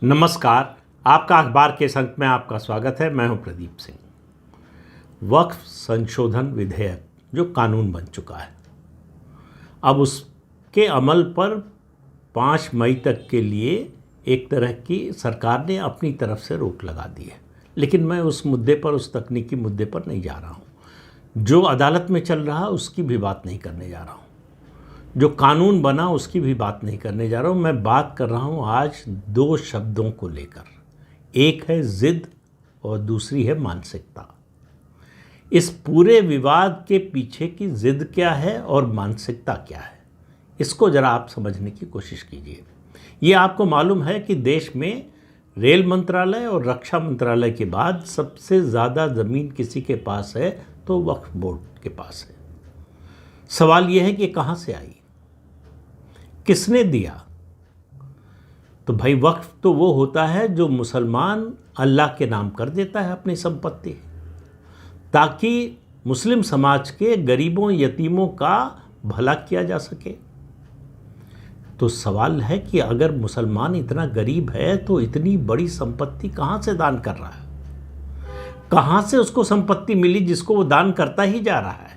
नमस्कार। आपका अखबार के अंक में आपका स्वागत है। मैं हूं प्रदीप सिंह। वक्फ संशोधन विधेयक जो कानून बन चुका है, अब उसके अमल पर 5 मई तक के लिए एक तरह की सरकार ने अपनी तरफ से रोक लगा दी है। लेकिन मैं उस मुद्दे पर, उस तकनीकी मुद्दे पर नहीं जा रहा हूं। जो अदालत में चल रहा उसकी भी बात नहीं करने जा रहा हूं, जो कानून बना उसकी भी बात नहीं करने जा रहा हूँ। मैं बात कर रहा हूँ आज 2 शब्दों को लेकर। एक है जिद और दूसरी है मानसिकता। इस पूरे विवाद के पीछे की जिद क्या है और मानसिकता क्या है, इसको ज़रा आप समझने की कोशिश कीजिए। ये आपको मालूम है कि देश में रेल मंत्रालय और रक्षा मंत्रालय के बाद सबसे ज़्यादा ज़मीन किसी के पास है तो वक्फ बोर्ड के पास है। सवाल यह है कि कहाँ से आई, किसने दिया? तो भाई वक्फ तो वो होता है जो मुसलमान अल्लाह के नाम कर देता है अपनी संपत्ति, ताकि मुस्लिम समाज के गरीबों यतीमों का भला किया जा सके। तो सवाल है कि अगर मुसलमान इतना गरीब है तो इतनी बड़ी संपत्ति कहाँ से दान कर रहा है? कहाँ से उसको संपत्ति मिली जिसको वो दान करता ही जा रहा है?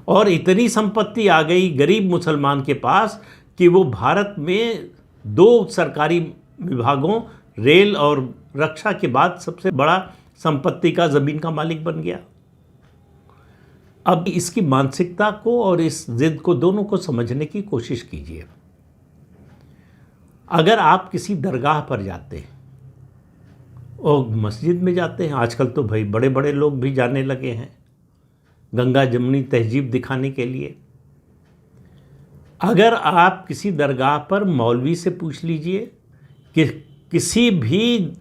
और इतनी संपत्ति आ गई गरीब मुसलमान के पास कि वो भारत में 2 सरकारी विभागों, रेल और रक्षा के बाद सबसे बड़ा संपत्ति का, ज़मीन का मालिक बन गया। अब इसकी मानसिकता को और इस जिद को, दोनों को समझने की कोशिश कीजिए। अगर आप किसी दरगाह पर जाते हैं और मस्जिद में जाते हैं, आजकल तो भाई बड़े बड़े लोग भी जाने लगे हैं गंगा जमुनी तहजीब दिखाने के लिए। अगर आप किसी दरगाह पर मौलवी से पूछ लीजिए कि किसी भी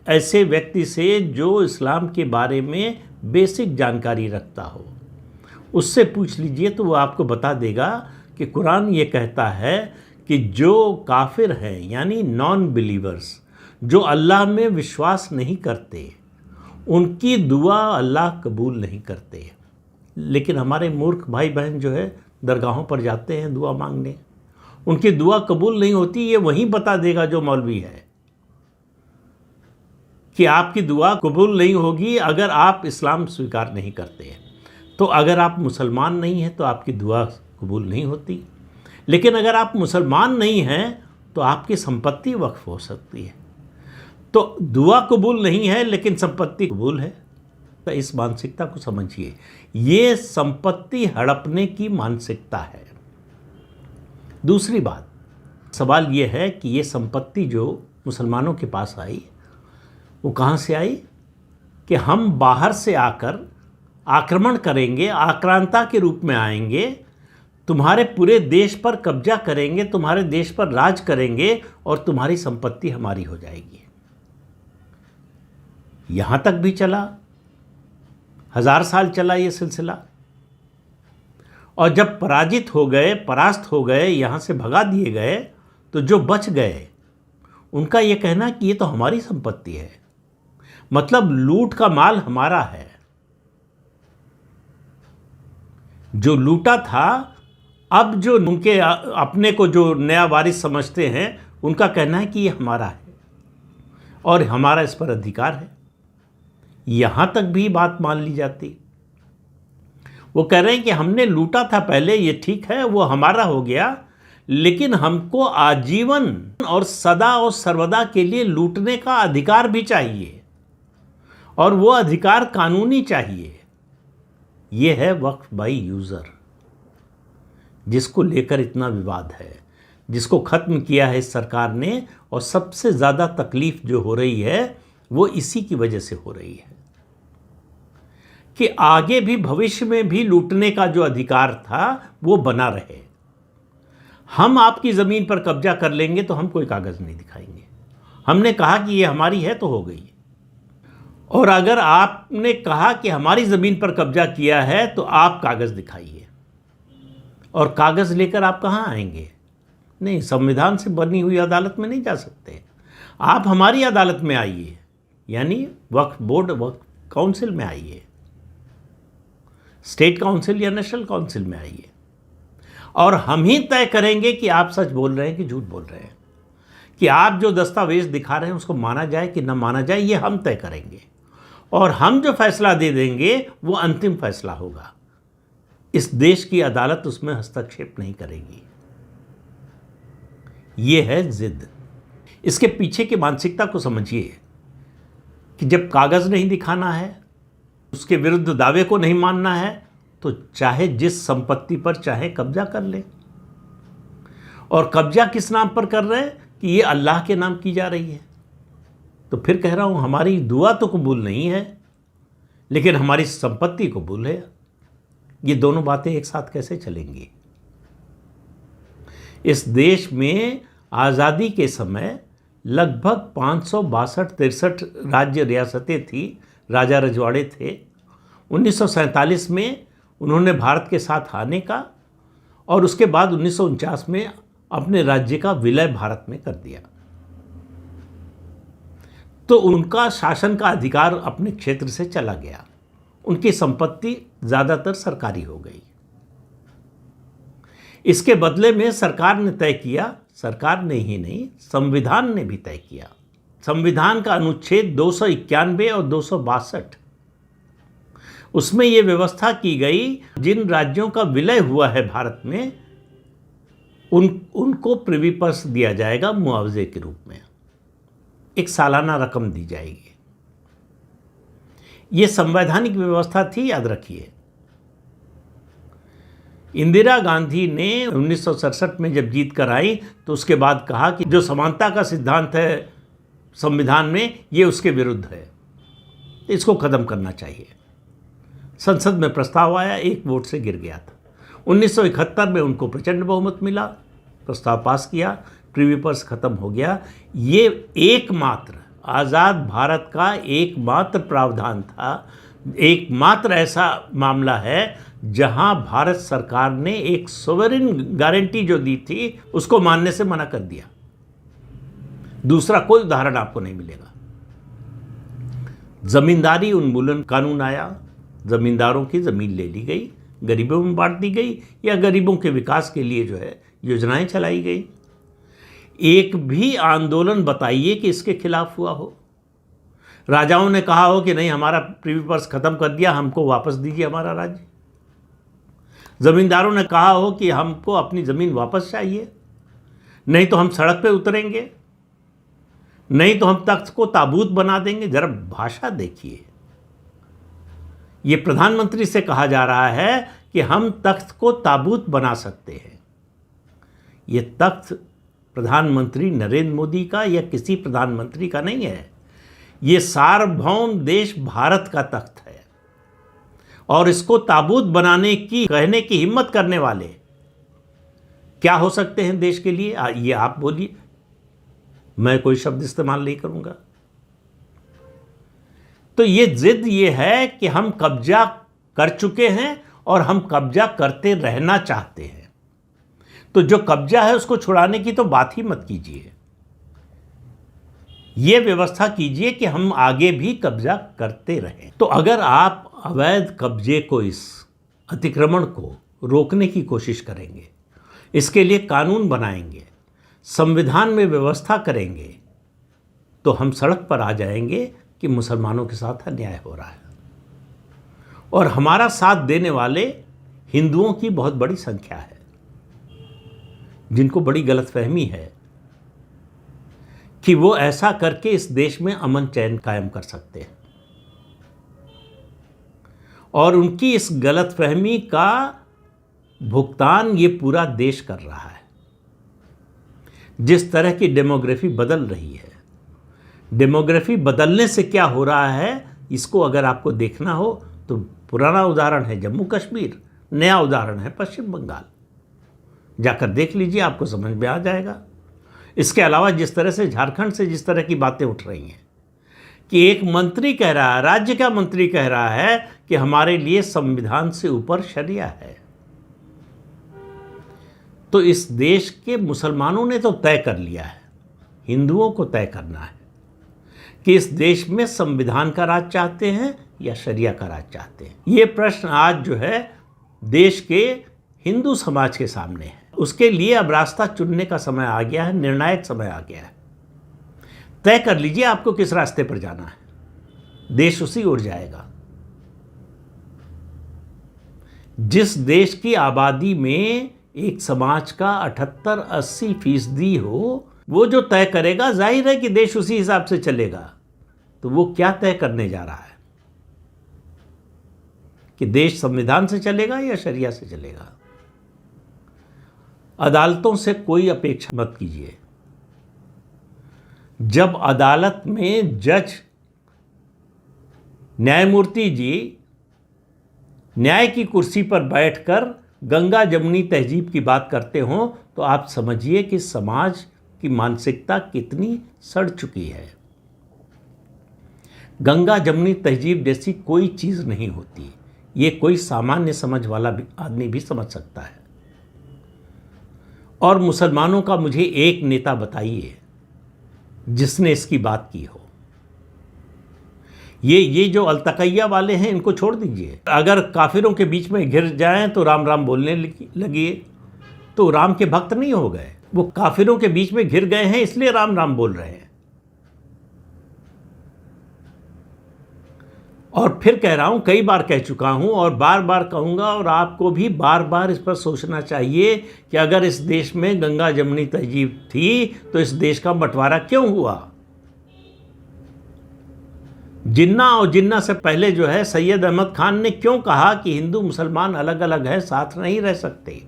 ऐसे व्यक्ति से जो इस्लाम के बारे में बेसिक जानकारी रखता हो, उससे पूछ लीजिए तो वो आपको बता देगा कि कुरान ये कहता है कि जो काफिर हैं, यानी नॉन बिलीवर्स, जो अल्लाह में विश्वास नहीं करते, उनकी दुआ अल्लाह कबूल नहीं करते। लेकिन हमारे मूर्ख भाई बहन जो है दरगाहों पर जाते हैं दुआ मांगने, उनकी दुआ कबूल नहीं होती। ये वहीं बता देगा जो मौलवी है कि आपकी दुआ कबूल नहीं होगी अगर आप इस्लाम स्वीकार नहीं करते हैं। तो अगर आप मुसलमान नहीं हैं तो आपकी दुआ कबूल नहीं होती। लेकिन अगर आप मुसलमान नहीं हैं तो आपकी संपत्ति वक्फ हो सकती है। तो दुआ कबूल नहीं है लेकिन संपत्ति कबूल है। तो इस मानसिकता को समझिए। ये संपत्ति हड़पने की मानसिकता है। दूसरी बात, सवाल ये है कि ये संपत्ति जो मुसलमानों के पास आई, वो कहाँ से आई? कि हम बाहर से आकर आक्रमण करेंगे, आक्रांता के रूप में आएंगे, तुम्हारे पूरे देश पर कब्जा करेंगे, तुम्हारे देश पर राज करेंगे और तुम्हारी संपत्ति हमारी हो जाएगी। यहां तक भी चला, 1000 साल चला ये सिलसिला। और जब पराजित हो गए, परास्त हो गए, यहाँ से भगा दिए गए, तो जो बच गए उनका ये कहना कि ये तो हमारी संपत्ति है, मतलब लूट का माल हमारा है। जो लूटा था, अब जो उनके अपने को जो नया वारिस समझते हैं, उनका कहना है कि ये हमारा है और हमारा इस पर अधिकार है। यहां तक भी बात मान ली जाती। वो कह रहे हैं कि हमने लूटा था पहले, ये ठीक है, वो हमारा हो गया, लेकिन हमको आजीवन और सदा और सर्वदा के लिए लूटने का अधिकार भी चाहिए, और वो अधिकार कानूनी चाहिए। ये है वक्फ बाय यूजर, जिसको लेकर इतना विवाद है, जिसको खत्म किया है इस सरकार ने। और सबसे ज्यादा तकलीफ जो हो रही है वो इसी की वजह से हो रही है कि आगे भी, भविष्य में भी लूटने का जो अधिकार था वो बना रहे। हम आपकी ज़मीन पर कब्जा कर लेंगे तो हम कोई कागज़ नहीं दिखाएंगे। हमने कहा कि ये हमारी है तो हो गई। और अगर आपने कहा कि हमारी ज़मीन पर कब्जा किया है तो आप कागज़ दिखाइए। और कागज़ लेकर आप कहाँ आएंगे? नहीं, संविधान से बनी हुई अदालत में नहीं जा सकते। आप हमारी अदालत में आइए, यानी वक्फ बोर्ड, वक्फ काउंसिल में आइए, स्टेट काउंसिल या नेशनल काउंसिल में आइए, और हम ही तय करेंगे कि आप सच बोल रहे हैं कि झूठ बोल रहे हैं, कि आप जो दस्तावेज दिखा रहे हैं उसको माना जाए कि न माना जाए, ये हम तय करेंगे और हम जो फैसला दे देंगे वो अंतिम फैसला होगा। इस देश की अदालत उसमें हस्तक्षेप नहीं करेगी। ये है जिद। इसके पीछे की मानसिकता को समझिए कि जब कागज नहीं दिखाना है, उसके विरुद्ध दावे को नहीं मानना है, तो चाहे जिस संपत्ति पर चाहे कब्जा कर ले। और कब्जा किस नाम पर कर रहे हैं कि ये अल्लाह के नाम की जा रही है। तो फिर कह रहा हूं, हमारी दुआ तो कबूल नहीं है, लेकिन हमारी संपत्ति कबूल है। ये दोनों बातें एक साथ कैसे चलेंगी? इस देश में आज़ादी के समय लगभग 562-63 राज्य रियासतें थी, राजा रजवाड़े थे। 1947 में उन्होंने भारत के साथ आने का और उसके बाद 1949 में अपने राज्य का विलय भारत में कर दिया। तो उनका शासन का अधिकार अपने क्षेत्र से चला गया, उनकी संपत्ति ज़्यादातर सरकारी हो गई। इसके बदले में सरकार ने तय किया, सरकार ने ही नहीं संविधान ने भी तय किया। संविधान का अनुच्छेद 291 और 262, उसमें यह व्यवस्था की गई जिन राज्यों का विलय हुआ है भारत में उनको प्रिवी पर्स दिया जाएगा मुआवजे के रूप में, एक सालाना रकम दी जाएगी। यह संवैधानिक व्यवस्था थी, याद रखिए। इंदिरा गांधी ने 1967 में जब जीत कर आई तो उसके बाद कहा कि जो समानता का सिद्धांत है संविधान में, ये उसके विरुद्ध है, इसको खत्म करना चाहिए। संसद में प्रस्ताव आया, एक वोट से गिर गया था। 1971 में उनको प्रचंड बहुमत मिला, प्रस्ताव पास किया, प्रिवी पर्स खत्म हो गया। ये एकमात्र आज़ाद भारत का एकमात्र प्रावधान था, एकमात्र ऐसा मामला है जहां भारत सरकार ने एक सोवरेन गारंटी जो दी थी उसको मानने से मना कर दिया। दूसरा कोई उदाहरण आपको नहीं मिलेगा। जमींदारी उन्मूलन कानून आया, जमींदारों की जमीन ले ली गई, गरीबों में बांट दी गई या गरीबों के विकास के लिए जो है योजनाएं चलाई गई। एक भी आंदोलन बताइए कि इसके खिलाफ हुआ हो। राजाओं ने कहा हो कि नहीं, हमारा प्रिवी पर्स खत्म कर दिया, हमको वापस दीजिए हमारा राज्य। जमींदारों ने कहा हो कि हमको अपनी जमीन वापस चाहिए, नहीं तो हम सड़क पे उतरेंगे, नहीं तो हम तख्त को ताबूत बना देंगे। जरा भाषा देखिए। ये प्रधानमंत्री से कहा जा रहा है कि हम तख्त को ताबूत बना सकते हैं। ये तख्त प्रधानमंत्री नरेंद्र मोदी का या किसी प्रधानमंत्री का नहीं है, ये सार्वभौम देश भारत का तख्त है। और इसको ताबूत बनाने की कहने की हिम्मत करने वाले क्या हो सकते हैं देश के लिए? ये आप बोलिए, मैं कोई शब्द इस्तेमाल नहीं करूंगा। तो ये जिद ये है कि हम कब्जा कर चुके हैं और हम कब्जा करते रहना चाहते हैं। तो जो कब्जा है उसको छुड़ाने की तो बात ही मत कीजिए। ये व्यवस्था कीजिए कि हम आगे भी कब्जा करते रहें। तो अगर आप अवैध कब्जे को, इस अतिक्रमण को रोकने की कोशिश करेंगे, इसके लिए कानून बनाएंगे, संविधान में व्यवस्था करेंगे, तो हम सड़क पर आ जाएंगे कि मुसलमानों के साथ अन्याय हो रहा है। और हमारा साथ देने वाले हिंदुओं की बहुत बड़ी संख्या है, जिनको बड़ी गलतफहमी है कि वो ऐसा करके इस देश में अमन चैन कायम कर सकते हैं। और उनकी इस गलतफहमी का भुगतान ये पूरा देश कर रहा है। जिस तरह की डेमोग्राफी बदल रही है, डेमोग्राफी बदलने से क्या हो रहा है, इसको अगर आपको देखना हो तो पुराना उदाहरण है जम्मू कश्मीर, नया उदाहरण है पश्चिम बंगाल। जाकर देख लीजिए, आपको समझ में आ जाएगा। इसके अलावा जिस तरह से झारखंड से जिस तरह की बातें उठ रही हैं कि एक मंत्री कह रहा है, राज्य का मंत्री कह रहा है कि हमारे लिए संविधान से ऊपर शरिया है। तो इस देश के मुसलमानों ने तो तय कर लिया है, हिंदुओं को तय करना है कि इस देश में संविधान का राज चाहते हैं या शरिया का राज चाहते हैं। ये प्रश्न आज जो है देश के हिंदू समाज के सामने है। उसके लिए अब रास्ता चुनने का समय आ गया है, निर्णायक समय आ गया है। तय कर लीजिए आपको किस रास्ते पर जाना है, देश उसी ओर जाएगा। जिस देश की आबादी में एक समाज का 78-80% हो, वो जो तय करेगा, जाहिर है कि देश उसी हिसाब से चलेगा। तो वो क्या तय करने जा रहा है कि देश संविधान से चलेगा या शरिया से चलेगा। अदालतों से कोई अपेक्षा मत कीजिए। जब अदालत में जज न्यायमूर्ति जी न्याय की कुर्सी पर बैठकर गंगा जमुनी तहजीब की बात करते हों, तो आप समझिए कि समाज की मानसिकता कितनी सड़ चुकी है। गंगा जमुनी तहजीब जैसी कोई चीज़ नहीं होती, ये कोई सामान्य समझ वाला आदमी भी समझ सकता है। और मुसलमानों का मुझे एक नेता बताइए जिसने इसकी बात की हो। ये जो अलतकैया वाले हैं, इनको छोड़ दीजिए। अगर काफिरों के बीच में घिर जाएं तो राम राम बोलने लगिए, तो राम के भक्त नहीं हो गए। वो काफिरों के बीच में घिर गए हैं, इसलिए राम राम बोल रहे हैं। और फिर कह रहा हूं, कई बार कह चुका हूं और बार बार कहूंगा, और आपको भी बार बार इस पर सोचना चाहिए कि अगर इस देश में गंगा जमुनी तहजीब थी तो इस देश का बंटवारा क्यों हुआ। जिन्ना और जिन्ना से पहले जो है सैयद अहमद खान ने क्यों कहा कि हिंदू मुसलमान अलग अलग है, साथ नहीं रह सकते।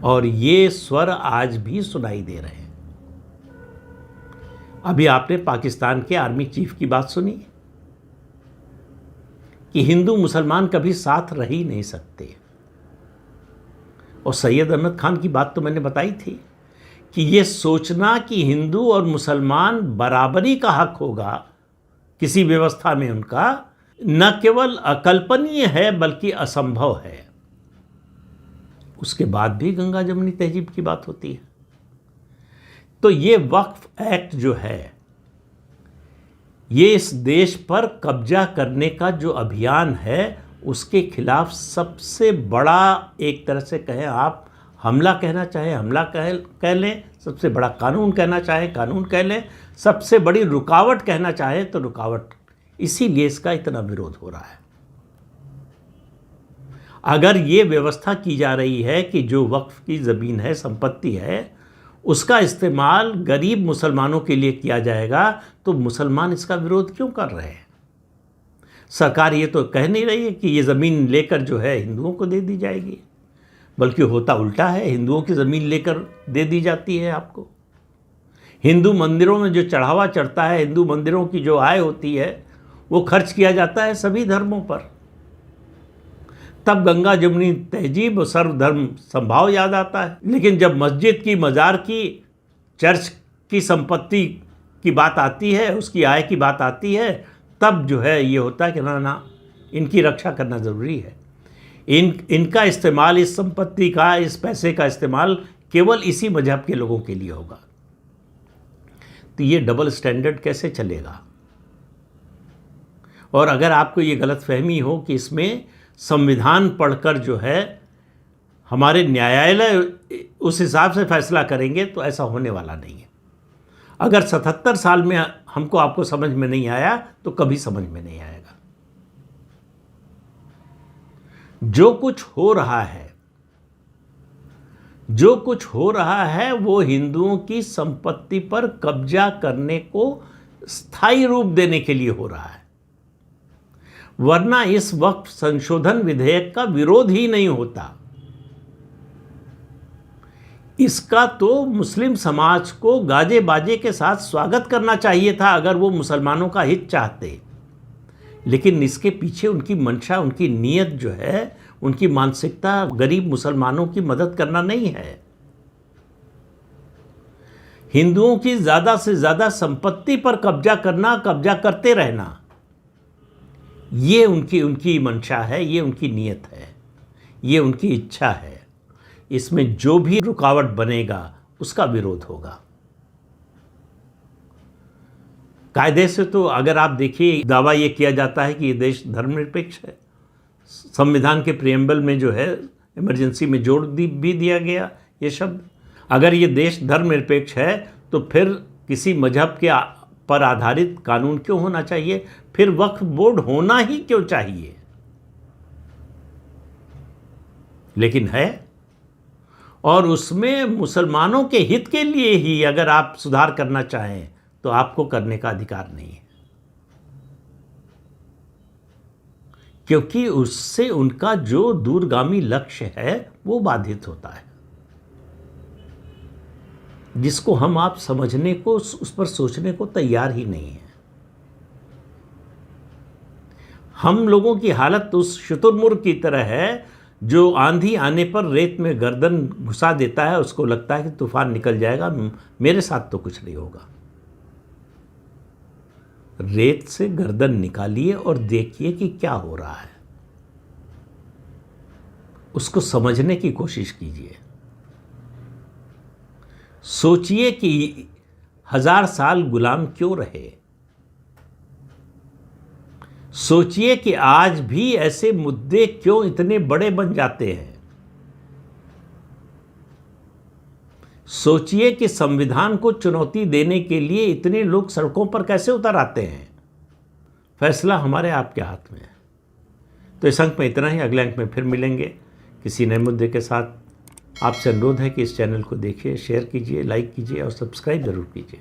और ये स्वर आज भी सुनाई दे रहे हैं। अभी आपने पाकिस्तान के आर्मी चीफ की बात सुनी कि हिंदू मुसलमान कभी साथ रह ही नहीं सकते। और सैयद अहमद खान की बात तो मैंने बताई थी कि ये सोचना कि हिंदू और मुसलमान बराबरी का हक होगा किसी व्यवस्था में उनका, न केवल अकल्पनीय है बल्कि असंभव है। उसके बाद भी गंगा जमुनी तहजीब की बात होती है। तो ये वक्फ एक्ट जो है, ये इस देश पर कब्जा करने का जो अभियान है, उसके खिलाफ सबसे बड़ा, एक तरह से कहें आप, हमला कहना चाहे हमला कह लें, सबसे बड़ा कानून कहना चाहे कानून कह लें, सबसे बड़ी रुकावट कहना चाहे तो रुकावट। इसीलिए इसका इतना विरोध हो रहा है। अगर ये व्यवस्था की जा रही है कि जो वक्फ की ज़मीन है, संपत्ति है, उसका इस्तेमाल गरीब मुसलमानों के लिए किया जाएगा, तो मुसलमान इसका विरोध क्यों कर रहे हैं। सरकार ये तो कह नहीं रही है कि ये ज़मीन लेकर जो है हिंदुओं को दे दी जाएगी, बल्कि होता उल्टा है, हिंदुओं की ज़मीन लेकर दे दी जाती है आपको। हिंदू मंदिरों में जो चढ़ावा चढ़ता है, हिंदू मंदिरों की जो आय होती है, वो खर्च किया जाता है सभी धर्मों पर। तब गंगा जमुनी तहजीब और सर्वधर्म संभाव याद आता है। लेकिन जब मस्जिद की, मज़ार की, चर्च की संपत्ति की बात आती है, उसकी आय की बात आती है, तब जो है ये होता है कि ना इनकी रक्षा करना ज़रूरी है। इनका इस्तेमाल, इस संपत्ति का, इस पैसे का इस्तेमाल केवल इसी मजहब के लोगों के लिए होगा। तो ये डबल स्टैंडर्ड कैसे चलेगा। और अगर आपको ये गलतफहमी हो कि इसमें संविधान पढ़कर जो है हमारे न्यायालय उस हिसाब से फैसला करेंगे, तो ऐसा होने वाला नहीं है। अगर 77 साल में हमको आपको समझ में नहीं आया, तो कभी समझ में नहीं आएगा। जो कुछ हो रहा है, जो कुछ हो रहा है, वो हिंदुओं की संपत्ति पर कब्जा करने को स्थायी रूप देने के लिए हो रहा है। वरना इस वक्फ संशोधन विधेयक का विरोध ही नहीं होता। इसका तो मुस्लिम समाज को गाजे बाजे के साथ स्वागत करना चाहिए था, अगर वो मुसलमानों का हित चाहते। लेकिन इसके पीछे उनकी मंशा, उनकी नीयत जो है, उनकी मानसिकता गरीब मुसलमानों की मदद करना नहीं है। हिंदुओं की ज़्यादा से ज़्यादा संपत्ति पर कब्जा करना, कब्जा करते रहना, ये उनकी मंशा है, ये उनकी नीयत है, ये उनकी इच्छा है। इसमें जो भी रुकावट बनेगा उसका विरोध होगा। कायदे से तो अगर आप देखिए, दावा ये किया जाता है कि ये देश धर्मनिरपेक्ष है। संविधान के प्रियम्बल में जो है, इमरजेंसी में जोड़ भी दिया गया ये शब्द। अगर ये देश धर्मनिरपेक्ष है, तो फिर किसी मजहब के पर आधारित कानून क्यों होना चाहिए? फिर वक्फ बोर्ड होना ही क्यों चाहिए? लेकिन है, और उसमें मुसलमानों के हित के लिए ही अगर आप सुधार करना चाहें तो आपको करने का अधिकार नहीं है, क्योंकि उससे उनका जो दूरगामी लक्ष्य है वो बाधित होता है, जिसको हम आप समझने को, उस पर सोचने को तैयार ही नहीं है। हम लोगों की हालत उस शुतुरमुर्ग की तरह है जो आंधी आने पर रेत में गर्दन घुसा देता है, उसको लगता है कि तूफान निकल जाएगा, मेरे साथ तो कुछ नहीं होगा। रेत से गर्दन निकालिए और देखिए कि क्या हो रहा है, उसको समझने की कोशिश कीजिए। सोचिए कि 1000 साल गुलाम क्यों रहे। सोचिए कि आज भी ऐसे मुद्दे क्यों इतने बड़े बन जाते हैं। सोचिए कि संविधान को चुनौती देने के लिए इतने लोग सड़कों पर कैसे उतर आते हैं। फैसला हमारे आपके हाथ में है। तो इस अंक में इतना ही। अगले अंक में फिर मिलेंगे किसी नए मुद्दे के साथ। आपसे अनुरोध है कि इस चैनल को देखिए, शेयर कीजिए, लाइक कीजिए और सब्सक्राइब जरूर कीजिए।